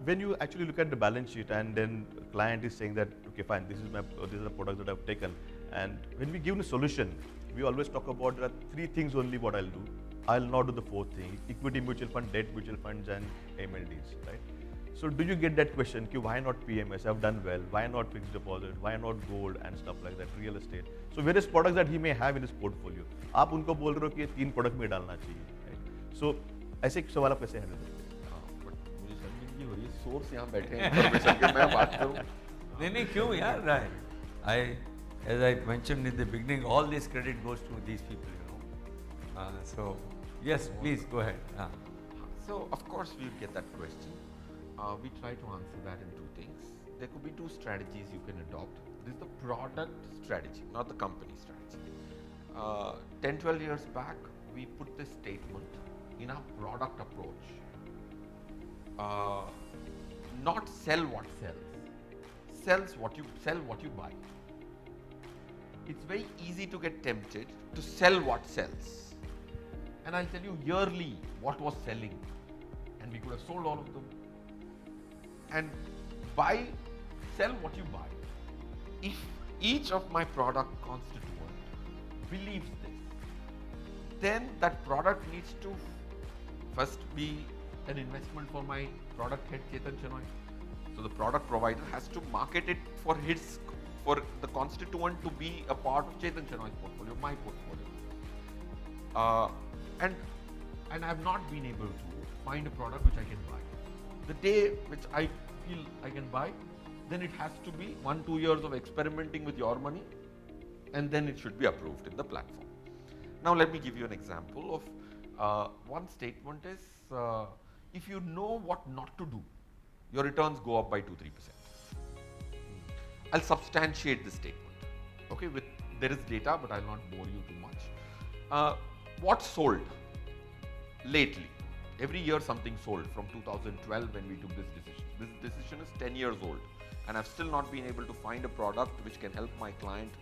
when you actually look at the balance sheet and then client is saying that, okay, fine, this is the product that I've taken. And when we give a solution, we always talk about there are three things only what I'll do. I'll not do the fourth thing, equity mutual fund, debt mutual funds and MLDs, right? So do you get that question, ki why not PMS? I've done well. Why not fixed deposit? Why not gold and stuff like that, real estate? So various products that he may have in his portfolio. आप उनको बोल रहे हो कि ये तीन product में डालना चाहिए, right? So ऐसे सवाल आप कैसे हैंडल करते हैं? बट मुझे शर्मिंदगी हो रही है, सोर्स यहाँ बैठे हैं इन्फॉर्मेशन के, मैं बात करूँ नहीं क्यों यार, as I mentioned in the beginning, all this credit goes to these people, so yes, please go ahead. So of course we get that question. We try to answer that in two things. There could be two strategies you can adopt. This is the product strategy, not the company strategy. 10-12 years back, we put this statement in our product approach. Not sell what sells what you buy. It's very easy to get tempted to sell what sells. And I'll tell you yearly what was selling. And we could have sold all of them. And sell what you buy. If each of my product constituent believes this, then that product needs to first be an investment for my product head Chetan Chenoy. So the product provider has to market it for the constituent to be a part of Chetan Chenoy's portfolio, my portfolio. And I have not been able to find a product which I can buy. The day which I feel I can buy, then it has to be 1-2 years of experimenting with your money, and then it should be approved in the platform. Now let me give you an example of one statement is, if you know what not to do, your returns go up by 2-3%. I'll substantiate this statement. Okay, there is data, but I'll not bore you too much. What sold lately? Every year something sold from 2012 when we took this decision. This decision is 10 years old, and I've still not been able to find a product which can help my client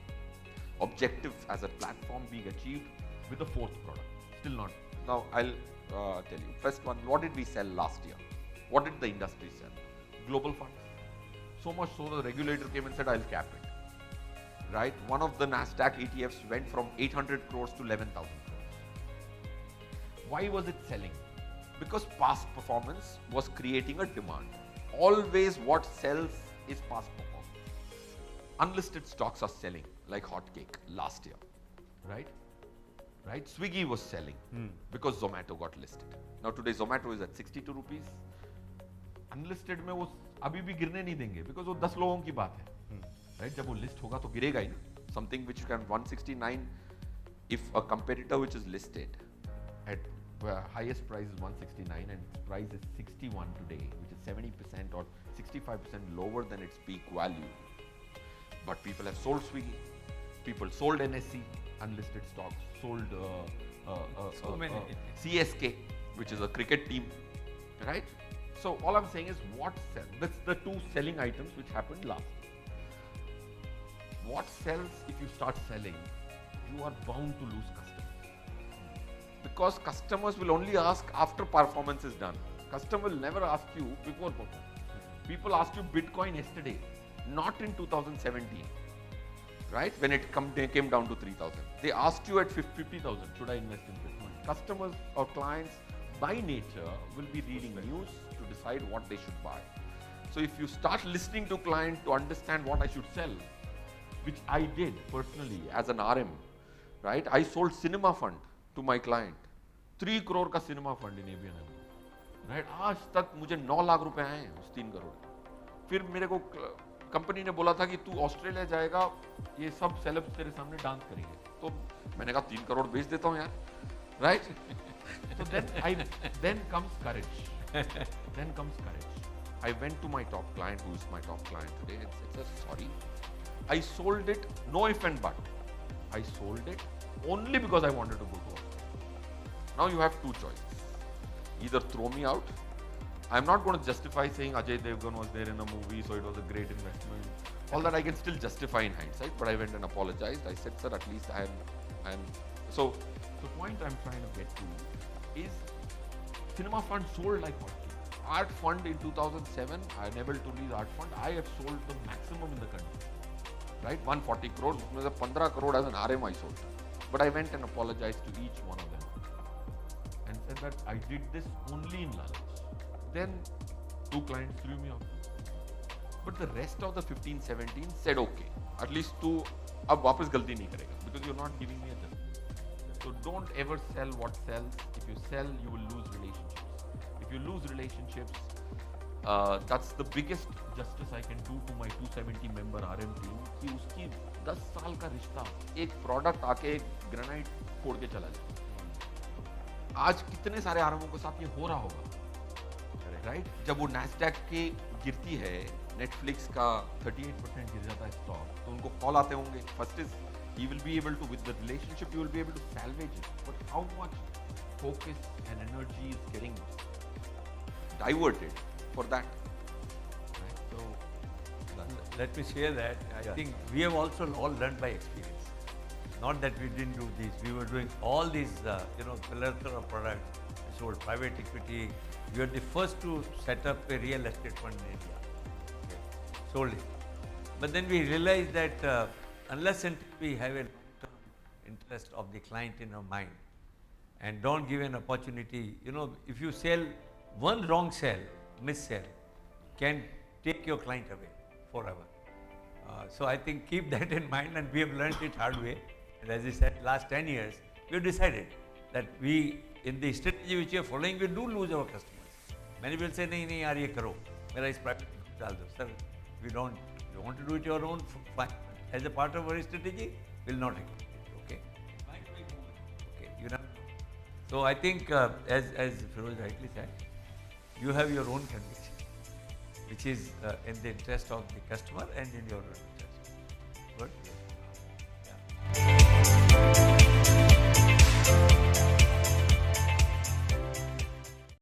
objectives as a platform being achieved with the fourth product. Still not. Now I'll tell you. First one, what did we sell last year? What did the industry sell? Global funds. So much so the regulator came and said, I'll cap it. Right? One of the NASDAQ ETFs went from 800 crores to 11,000 crores. Why was it selling? Because past performance was creating a demand. Always what sells is past performance. Unlisted stocks are selling like hotcake last year. Right? Swiggy was selling because Zomato got listed. Now today Zomato is at 62 rupees. Unlisted में वो अभी भी गिरने नहीं देंगे because वो 10 लोगों की बात है. Right? जब वो list होगा तो गिरेगा ही ना. Something which can 169, if a competitor which is listed at highest price is 169 and its price is 61 today, which is 70% or 65% lower than its peak value. But people have sold Swiggy, people sold NSE, unlisted stocks, sold CSK, which is a cricket team, right? So all I'm saying is what sells. That's the two selling items which happened last. What sells? If you start selling, you are bound to lose customers. Because customers will only ask after performance is done. Customer will never ask you before performance. People asked you Bitcoin yesterday, not in 2017. Right? When it came down to 3,000. They asked you at 50,000, should I invest in Bitcoin? Customers or clients by nature will be reading news to decide what they should buy. So if you start listening to clients to understand what I should sell, which I did personally as an RM, right? I sold cinema fund to my client. 3 crore का cinema fund in ABN. Right? आज तक मुझे 9 लाख रुपए आए हैं उस 3 करोड़. फिर मेरे को कंपनी ने बोला था कि तू ऑस्ट्रेलिया जाएगा, ये सब सेलेब्स तेरे सामने डांस करेंगे. तो मैंने कहा 3 करोड़ बेच देता हूँ यार. Right? So then comes courage. I went to my top client, who is my top client today, and said, sir, sorry. I sold it, no if and but. I sold it only because I wanted to go to Australia. Now you have two choices. Either throw me out. I'm not going to justify saying Ajay Devgan was there in a movie, so it was a great investment. All that I can still justify in hindsight, but I went and apologized. I said, sir, at least I am. So the point I'm trying to get to is cinema fund sold like hotcakes. art fund in 2007, I enabled to lease art fund, I had sold the maximum in the country. Right? 140 crores, उसमें से 15 crore as an RM I sold. But I went and apologized to each one of them and said that I did this only in Lalach. Then 2 clients threw me out. But the rest of the 15, 17 said okay. At least तू अब वापस गलती नहीं करेगा because you're not giving me a justice. So don't ever sell what sells. If you sell, you will lose relationships. If you lose relationships, that's the biggest justice I can do to my 270 member RM team कि उसकी 10 साल का रिश्ता एक product आके एक granite फोड़ के चला जाए. आज कितने सारे आरएमओ के साथ ये हो रहा होगा, राइट? जब वो नैस्डैक के गिरती है, नेटफ्लिक्स का 38% गिर जाता है स्टॉक, तो उनको कॉल आते होंगे. First is he will be able to, with the relationship you will be able to salvage it, but how much focus and energy is getting diverted for that, right? So let me share that. I think we have also all learned by experience. Not that we didn't do this. We were doing all these, plethora of products. We sold private equity. We were the first to set up a real estate fund in India. Okay. Sold it. But then we realized that unless until we have a long-term interest of the client in our mind and don't give an opportunity, if you sell one wrong sell, miss sell, can take your client away forever. So I think keep that in mind, and we have learned it hard way. And as I said, last 10 years, we have decided that we, in the strategy which we are following, we do lose our customers. Many will say, nahi, yaar, ye karo. Mera is private डाल दो. Sir, we don't. You want to do it your own, fine. As a part of our strategy, we'll not recommend it. Okay. Okay. So I think, as Feroze rightly said, you have your own conviction, which is in the interest of the customer and in your own interest. Good.